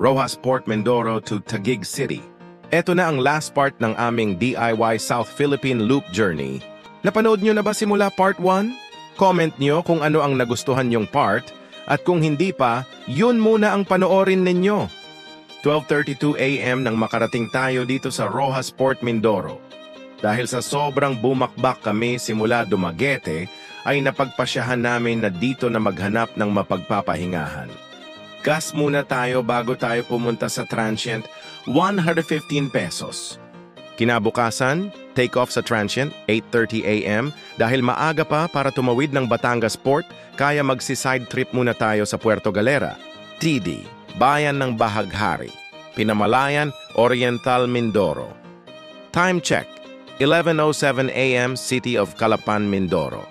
Rojas Port Mindoro to Taguig City. Ito na ang last part ng aming DIY South Philippine Loop Journey. Napanood nyo na ba simula part 1? Comment nyo kung ano ang nagustuhan yung part, at kung hindi pa, yun muna ang panoorin ninyo. 12:32 AM nang makarating tayo dito sa Rojas Port Mindoro. Dahil sa sobrang bumakbak kami simula Dumaguete, ay napagpasyahan namin na dito na maghanap ng mapagpapahingahan. Gas muna tayo bago tayo pumunta sa transient, 115 pesos. Kinabukasan, take off sa transient, 8:30 AM, dahil maaga pa para tumawid ng Batangas Port, kaya magsi-side trip muna tayo sa Puerto Galera. TD, Bayan ng Bahaghari, Pinamalayan, Oriental Mindoro. Time check, 11:07 AM, City of Calapan, Mindoro.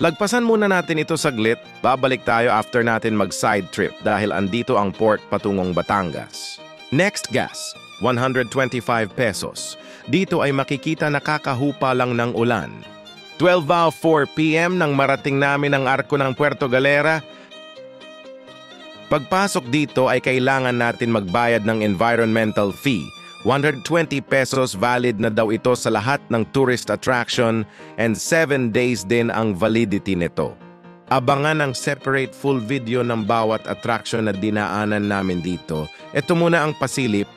Lagpasan muna natin ito saglit, babalik tayo after natin mag-side trip dahil andito ang port patungong Batangas. Next gas, 125 pesos. Dito ay makikita na kakahupa lang ng ulan. 12:04 PM nang marating namin ang arko ng Puerto Galera. Pagpasok dito ay kailangan natin magbayad ng environmental fee. 120 pesos valid na daw ito sa lahat ng tourist attraction and 7 days din ang validity nito. Abangan ang separate full video ng bawat attraction na dinaanan namin dito. Ito muna ang pasilip.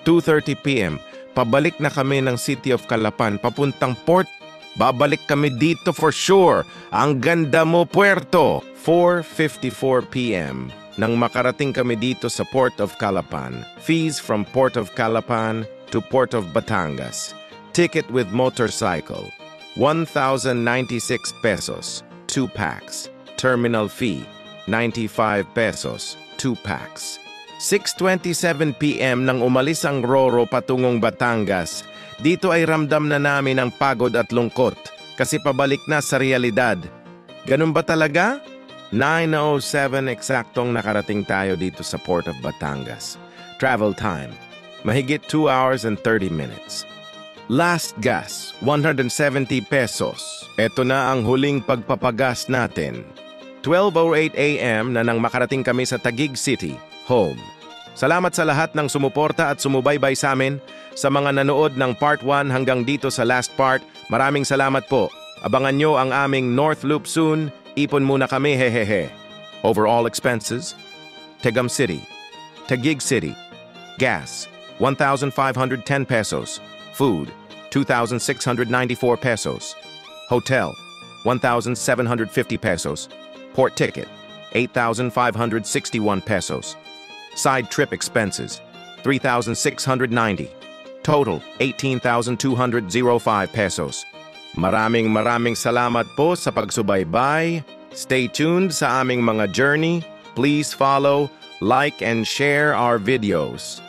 (2:30 PM), pabalik na kami ng City of Calapan papuntang port. Babalik kami dito for sure. Ang ganda mo, Puerto! 4:54 PM nang makarating kami dito sa Port of Calapan. Fees from Port of Calapan to Port of Batangas. Ticket with motorcycle, 1,096 pesos, 2 packs. Terminal fee, 95 pesos, 2 packs. 6:27 PM nang umalis ang Roro patungong Batangas. Dito ay ramdam na namin ang pagod at lungkot kasi pabalik na sa realidad. Ganun ba talaga? 9:07 eksaktong nakarating tayo dito sa Port of Batangas. Travel time, mahigit 2 hours and 30 minutes. Last gas, 170 pesos. Ito na ang huling pagpapagas natin. 12:08 AM na nang makarating kami sa Taguig City, home. Salamat sa lahat ng sumuporta at sumubaybay sa amin. Sa mga nanood ng part 1 hanggang dito sa last part, maraming salamat po. Abangan nyo ang aming North Loop soon. Ipon muna kami, hehehe. Overall expenses, Tegum City, Taguig City, gas, 1,510 pesos, food, 2,694 pesos, hotel, 1,750 pesos, port ticket, 8,561 pesos, side trip expenses, 3,690. Total, 18,205 pesos. Maraming salamat po sa pagsubaybay. Stay tuned sa aming mga journey. Please follow, like, and share our videos.